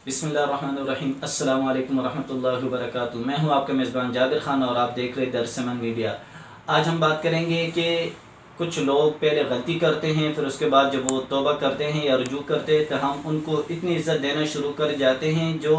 बिस्मिल्लाहिर्रहमानिर्रहीम। अस्सलाम वालेकुम वरहमतुल्लाहि वबरकातुहू। मैं हूं आपका मेज़बान जाबिर खान और आप देख रहे दर्स अमन मीडिया। आज हम बात करेंगे कि कुछ लोग पहले गलती करते हैं, फिर उसके बाद जब वो तौबा करते हैं या रुजू करते हैं तो हम उनको इतनी इज़्ज़त देना शुरू कर जाते हैं जो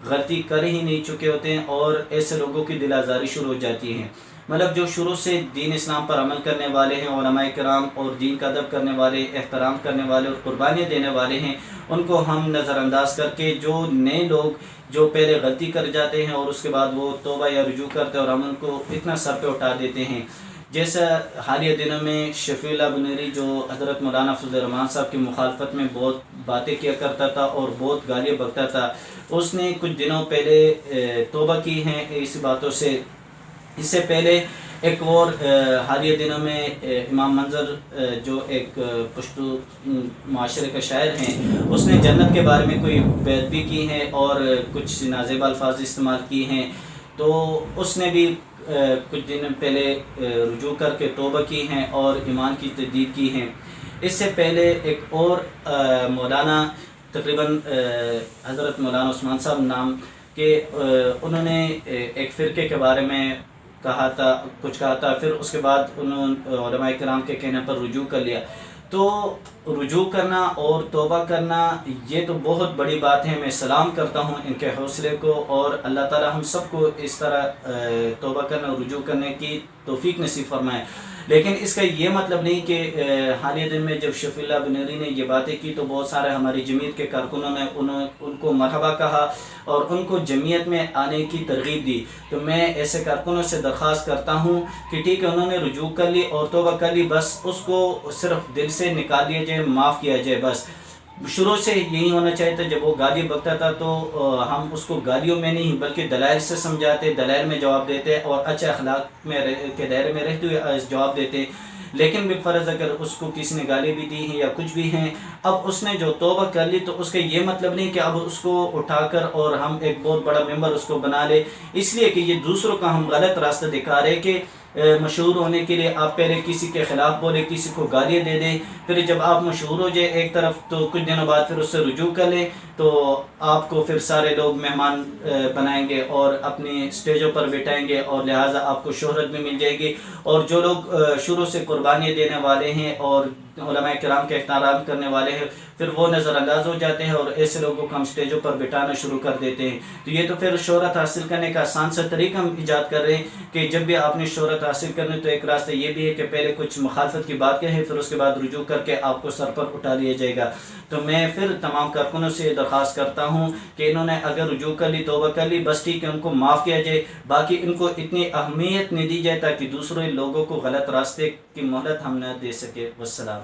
गलती कर ही नहीं चुके होते हैं, और ऐसे लोगों की दिल आज़ारी शुरू हो जाती है। मतलब जो शुरू से दीन इस्लाम पर अमल करने वाले हैं, उलमाए किराम और दीन का अदब करने वाले, एहतराम करने वाले और कुर्बानियाँ देने वाले हैं, उनको हम नज़रअंदाज करके जो नए लोग जो पहले गलती कर जाते हैं और उसके बाद वो तौबा या रुजू करते हैं और हम उनको इतना सर पे उठा देते हैं। जैसा हालिया दिनों में शफीउल्लाह बुनेरी जो हज़रत मौलाना फजल रहमान साहब की मुखालफत में बहुत बातें किया करता था और बहुत गालियाँ बकता था, उसने कुछ दिनों पहले तौबा की हैं इस बातों से। इससे पहले एक और हालिया दिनों में इमाम मंजर जो एक पश्तो माशरे का शायर हैं, उसने जन्नत के बारे में कोई बैत भी की है और कुछ नाज़ेब अल्फाज इस्तेमाल किए हैं। तो उसने भी कुछ दिन पहले रुजू करके तौबा की हैं और ईमान की तजदीद की हैं। इससे पहले एक और मौलाना तकरीबन हज़रत मौलाना उस्मान साहब नाम के उन्होंने एक फ़िरके के बारे में कुछ कहा था, फिर उसके बाद उन्होंने उलमाए किराम के कहने पर रुजू कर लिया। तो रुजू करना और तौबा करना ये तो बहुत बड़ी बात है। मैं सलाम करता हूँ इनके हौसले को, और अल्लाह ताला हम सबको इस तरह तौबा करने और रुजू करने की तौफीक नसीब फरमाए। लेकिन इसका ये मतलब नहीं कि हालिया दिन में जब शफीउल्लाह बुनेरी ने ये बातें की तो बहुत सारे हमारी जमीयत के कारकुनों ने उनको मरहबा कहा और उनको जमीयत में आने की तरगीब दी। तो मैं ऐसे कारकुनों से दरख्वास्त करता हूँ कि ठीक है, उन्होंने रुजू कर ली और तौबा कर ली, बस उसको सिर्फ दिल से निकाल दिया जाए, माफ़ किया जाए। बस शुरू से यही होना चाहिए था। जब वो गाली बकता था तो हम उसको गालियों में नहीं बल्कि दलाइल से समझाते, दलाइल में जवाब देते और अच्छे अखलाक के दायरे में रहते हुए जवाब देते। लेकिन बिफ़र्ज़ अगर उसको किसी ने गाली भी दी है या कुछ भी हैं, अब उसने जो तौबा कर ली तो उसका ये मतलब नहीं कि अब उसको उठाकर और हम एक बहुत बड़ा मेंबर उसको बना ले, इसलिए कि ये दूसरों का हम गलत रास्ता दिखा रहे कि मशहूर होने के लिए आप पहले किसी के ख़िलाफ़ बोले, किसी को गालियाँ दे दें, फिर जब आप मशहूर हो जाए एक तरफ तो कुछ दिनों बाद फिर उससे रुजू कर लें तो आपको फिर सारे लोग मेहमान बनाएंगे और अपनी स्टेजों पर बिठाएंगे और लिहाजा आपको शोहरत भी मिल जाएगी। और जो लोग शुरू से कुर्बानियाँ देने वाले हैं और उलमाए किराम के एहतराम करने वाले हैं, फिर वो नज़रअंदाज हो जाते हैं और ऐसे लोगों को हम स्टेजों पर बिठाना शुरू कर देते हैं। तो ये तो फिर शोहरत हासिल करने का आसान सा तरीका हम ईजाद कर रहे हैं कि जब भी आपने शोहरत हासिल करनी तो एक रास्ता ये भी है कि पहले कुछ मुखालफत की बात कहें, फिर उसके बाद रुजू करके आपको सर पर उठा लिया जाएगा। तो मैं फिर तमाम कारकुनों से दरख्वास्त करता हूँ कि इन्होंने अगर रुजू कर ली, तौबा कर ली, बस ठीक है, उनको माफ़ किया जाए। बाकी इनको इतनी अहमियत नहीं दी जाए ताकि दूसरे लोगों को गलत रास्ते की मोहलत हम न दे सके। वस्सलाम।